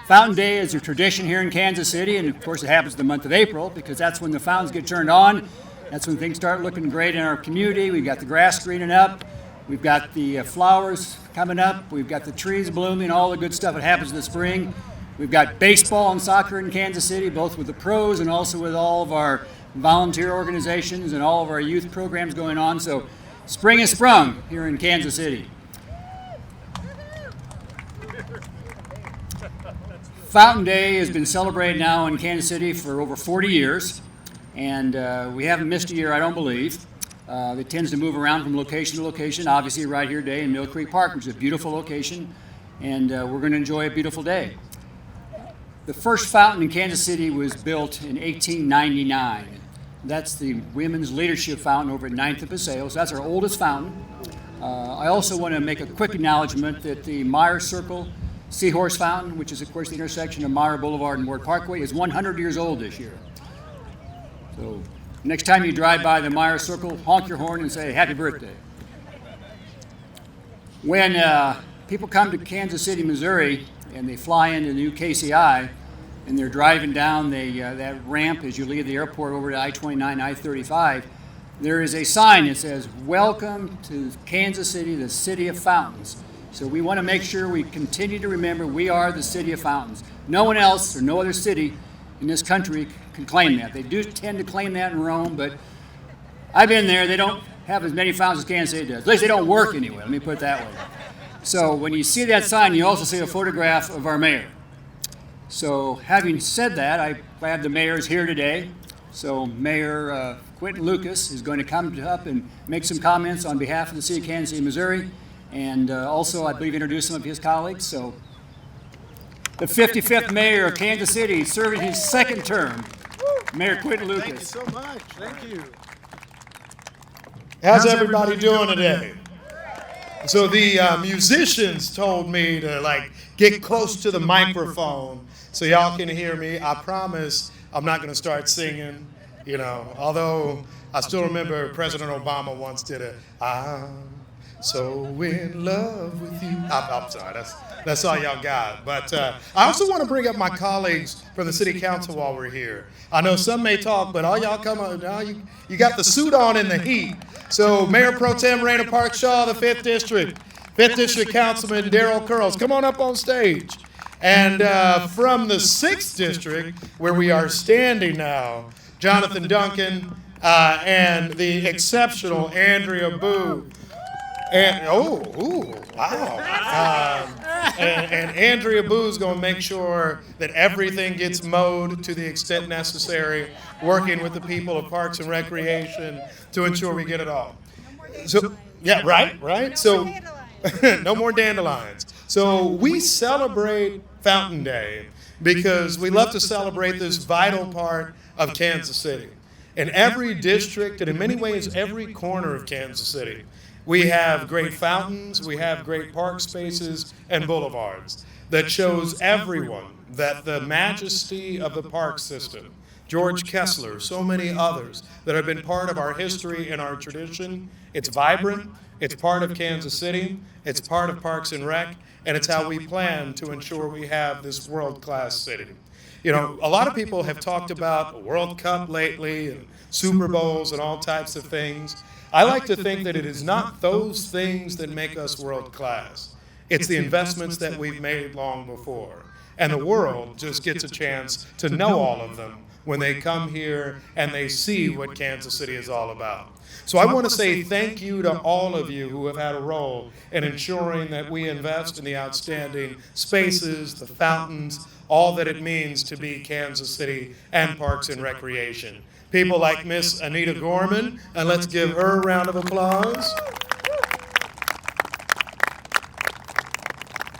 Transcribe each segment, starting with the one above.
Fountain Day is a tradition here in Kansas City, and of course it happens in the month of April because that's when the fountains get turned on. That's when things start looking great in our community. We've got the grass greening up. We've got the flowers coming up. We've got the trees blooming, all the good stuff that happens in the spring. We've got baseball and soccer in Kansas City, both with the pros and also with all of our volunteer organizations and all of our youth programs going on. So spring has sprung here in Kansas City. Fountain Day has been celebrated now in Kansas City for over 40 years, and we haven't missed a year, I don't believe. It tends to move around from location to location. Obviously, right here today in Mill Creek Park, which is a beautiful location, and we're going to enjoy a beautiful day. The first fountain in Kansas City was built in 1899. That's the Women's Leadership Fountain over at 9th and Paseo, so that's our oldest fountain. I also want to make a quick acknowledgement that the Meyer Circle Seahorse Fountain, which is of course the intersection of Meyer Boulevard and Ward Parkway, is 100 years old this year. So next time you drive by the Meyer Circle, honk your horn and say happy birthday. When people come to Kansas City, Missouri, and they fly into the new KCI, and they're driving down that ramp as you leave the airport over to I-29, I-35, there is a sign that says, "Welcome to Kansas City, the city of fountains." So we want to make sure we continue to remember we are the city of fountains. No one else or no other city in this country can claim that. They do tend to claim that in Rome, but I've been there. They don't have as many fountains as Kansas City does. At least they don't work anyway, let me put it that way. So when you see that sign, you also see a photograph of our mayor. So having said that, I'm glad the mayor is here today. So Mayor Quinton Lucas is going to come up and make some comments on behalf of the city of Kansas City, Missouri. And also, I believe, introduce some of his colleagues. So, the 55th mayor of Kansas City, serving his second term, Mayor Quinton Lucas. Thank you so much. Thank you. How's everybody doing today? So the musicians told me to get close to the microphone so y'all can hear me. I promise I'm not going to start singing, although I still remember President Obama once did it. I'm so in love with you. I'm sorry, that's all y'all got. But I also want to bring up my colleagues from the city council while we're here. I know some may talk, but all y'all come on now. You got the suit on in the heat. So Mayor Pro Tem Raina Parkshaw, the 5th District Councilman Darrell Curls, come on up on stage. And from the 6th District, where we are standing now, Jonathan Duncan and the exceptional Andrea Boo. And wow! And Andrea Boo's going to make sure that everything gets mowed to the extent necessary, working with the people of Parks and Recreation to ensure we get it all. So, yeah, right. So, no more dandelions. So we celebrate Fountain Day because we love to celebrate this vital part of Kansas City. In every district, and in many ways every corner of Kansas City, we have great fountains, we have great park spaces and boulevards that shows everyone that the majesty of the park system, George Kessler, so many others that have been part of our history and our tradition, it's vibrant, it's part of Kansas City, it's part of Parks and Rec, and it's how we plan to ensure we have this world-class city. A lot of people have talked about World Cup lately and Super Bowls and all types of things. I like to think that it is not those things that make us world-class. It's the investments that we've made long before. And the world just gets a chance to know all of them when they come here and they see what Kansas City is all about. So I want to say thank you to all of you who have had a role in ensuring that we invest in the outstanding spaces, the fountains, all that it means to be Kansas City and Parks and Recreation. People like Miss Anita Gorman, and let's give her a round of applause.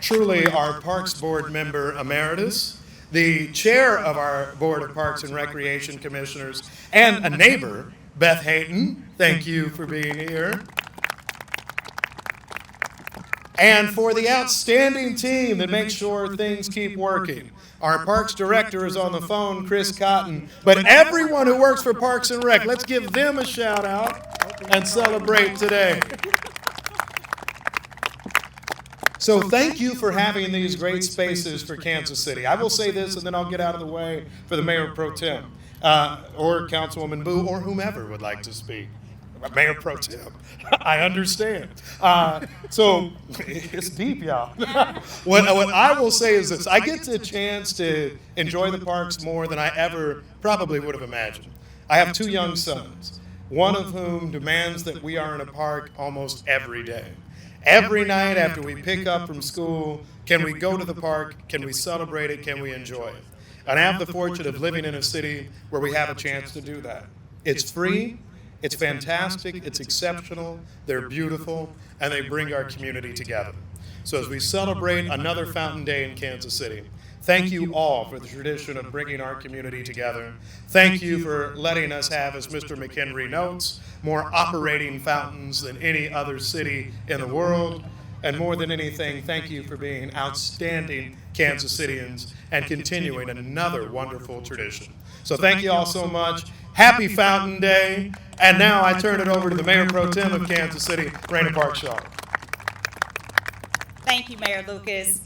Truly our Parks Board member emeritus, the chair of our Board of Parks and Recreation Commissioners, and a neighbor, Beth Hayton. Thank you for being here. And for the outstanding team that makes sure things keep working. Our Parks Director is on the phone, Chris Cotton. But everyone who works for Parks and Rec, let's give them a shout out and celebrate today. So thank you for having these great spaces for Kansas City. I will say this, and then I'll get out of the way for the Mayor Pro Tem, or Councilwoman Boo, or whomever would like to speak. Mayor Pro Tem, I understand. So it's deep, y'all. What I will say is this: I get the chance to enjoy the parks more than I ever probably would have imagined. I have 2 young sons, one of whom demands that we are in a park almost every day. Every night after we pick up from school, can we go to the park? Can we celebrate it? Can we enjoy it? And I have the fortune of living in a city where we have a chance to do that. It's free, it's fantastic, it's exceptional, they're beautiful, and they bring our community together. So as we celebrate another Fountain Day in Kansas City, thank you all for the tradition of bringing our community together. Thank you for letting us have, as Mr. McHenry notes, more operating fountains than any other city in the world. And more than anything, thank you for being outstanding Kansas Cityans and continuing another wonderful tradition. So thank you all so much. Happy Fountain Day. And now I turn it over to the Mayor Pro Tem of Kansas City, Raina Parkshaw. Thank you, Mayor Lucas.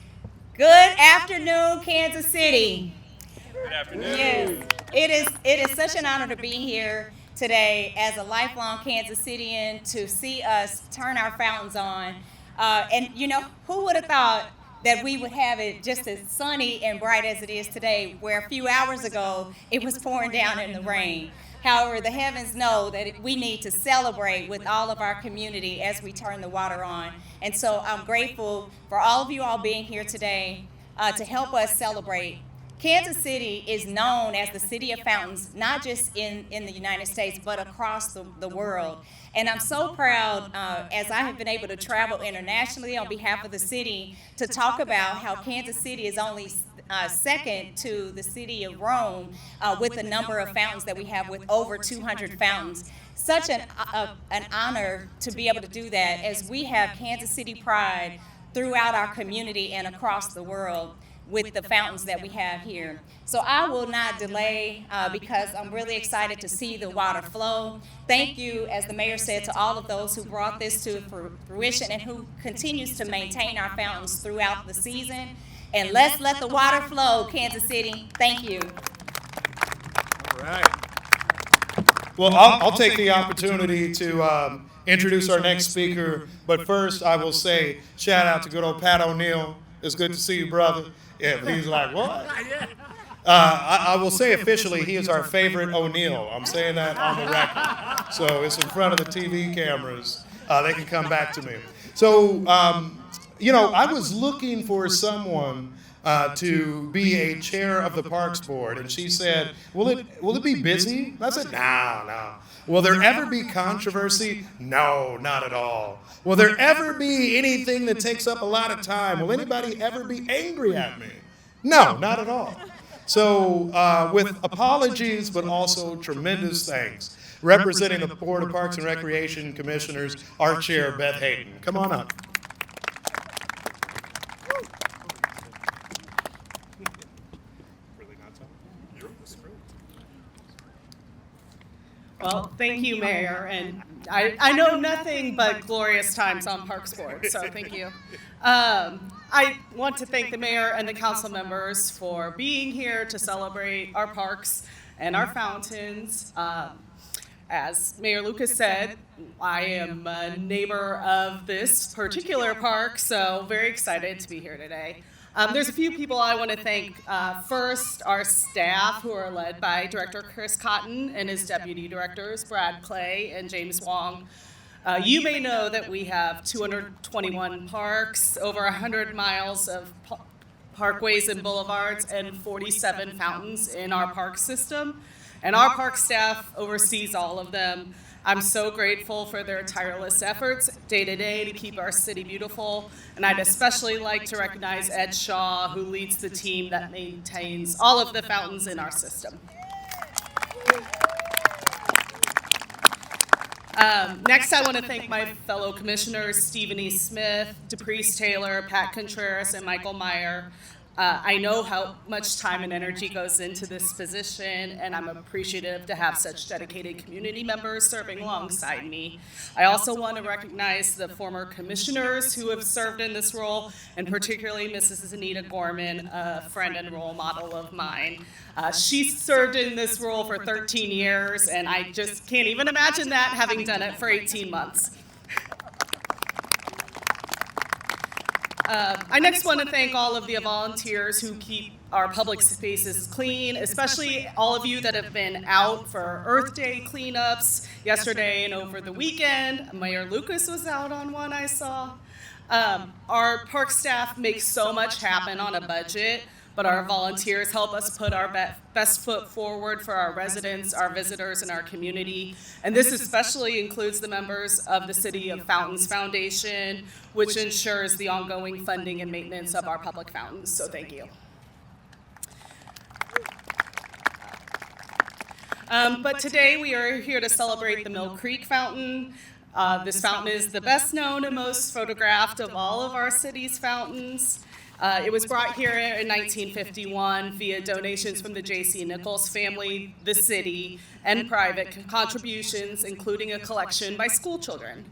Good afternoon, Kansas City. Good afternoon. Yes, it is such an honor to be here today as a lifelong Kansas Cityan to see us turn our fountains on. And you know, who would have thought that we would have it just as sunny and bright as it is today, where a few hours ago it was pouring down in the rain. However, the heavens know that we need to celebrate with all of our community as we turn the water on. And so I'm grateful for all of you all being here today to help us celebrate. Kansas City is known as the city of fountains, not just in the United States, but across the world. And I'm so proud, as I have been able to travel internationally on behalf of the city, to talk about how Kansas City is only second to the city of Rome with the number of fountains that we have, with over 200 fountains. Such an honor to be able to do that, as we have Kansas City pride throughout our community and across the world with the fountains that we have here. So I will not delay because I'm really excited to see the water flow. Thank you, as the mayor said, to all of those who brought this to fruition and who continues to maintain our fountains throughout the season. And let's let the water flow, Kansas City. Thank you. All right. Well, I'll take the opportunity to introduce our next speaker. But first, I will say, shout out to good old Pat O'Neill. It's good to see you, brother. Yeah, but he's like, what? I will say officially, he is our favorite O'Neill. I'm saying that on the record. So it's in front of the TV cameras. They can come back to me. So, you know, I was looking for someone to be a chair of the Parks Board, and she said, will it be busy? I said, no. Will there ever be controversy? No, not at all. Will there ever be anything that takes up a lot of time? Will anybody ever be angry at me? No, not at all. So with apologies, but also tremendous thanks, representing the Board of Parks and Recreation Commissioners, our chair, Beth Hayden. Come on up. Well, thank you, Mayor, and I know nothing but glorious times on Parks Board, so thank you. I want to thank the Mayor and the council members for being here to celebrate our parks and our fountains. As Mayor Lucas said, I am a neighbor of this particular park, so very excited to be here today. There's a few people I want to thank. First, our staff, who are led by Director Chris Cotton and his deputy directors, Brad Clay and James Wong. You may know that we have 221 parks, over 100 miles of parkways and boulevards, and 47 fountains in our park system. And our park staff oversees all of them. I'm so grateful for their tireless efforts day to day to keep our city beautiful. And I'd especially like to recognize Ed Shaw, who leads the team that maintains all of the fountains in our system. Next, I want to thank my fellow commissioners, Stephen E. Smith, DePriest Taylor, Pat Contreras, and Michael Meyer. I know how much time and energy goes into this position, and I'm appreciative to have such dedicated community members serving alongside me. I also want to recognize the former commissioners who have served in this role, and particularly Mrs. Anita Gorman, a friend and role model of mine. She served in this role for 13 years, and I just can't even imagine that, having done it for 18 months. I next want to thank all of the volunteers who keep our public spaces clean, especially all of you that have been out for Earth Day cleanups yesterday and over the weekend. Mayor Lucas was out on one I saw. Our park staff makes so much happen on a budget, but our volunteers help us put our best foot forward for our residents, our visitors, and our community. And this especially includes the members of the City of Fountains Foundation, which ensures the ongoing funding and maintenance of our public fountains. So thank you. But today we are here to celebrate the Mill Creek Fountain. This fountain is the best known and most photographed of all of our city's fountains. It was brought here in 1951 via donations from the J.C. Nichols family, the city, and private contributions, including a collection by school children.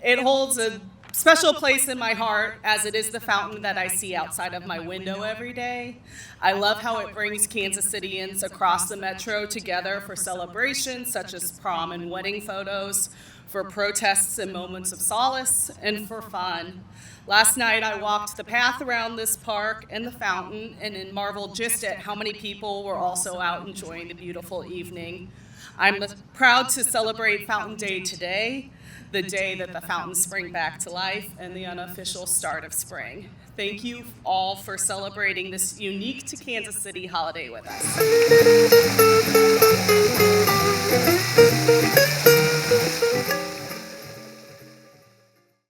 It holds a special place in my heart, as it is the fountain that I see outside of my window every day. I love how it brings Kansas Cityans across the metro together for celebrations such as prom and wedding photos, for protests and moments of solace, and for fun. Last night I walked the path around this park and the fountain and marveled just at how many people were also out enjoying the beautiful evening. I'm proud to celebrate Fountain Day today, the day that the fountains spring back to life and the unofficial start of spring. Thank you all for celebrating this unique to Kansas City holiday with us.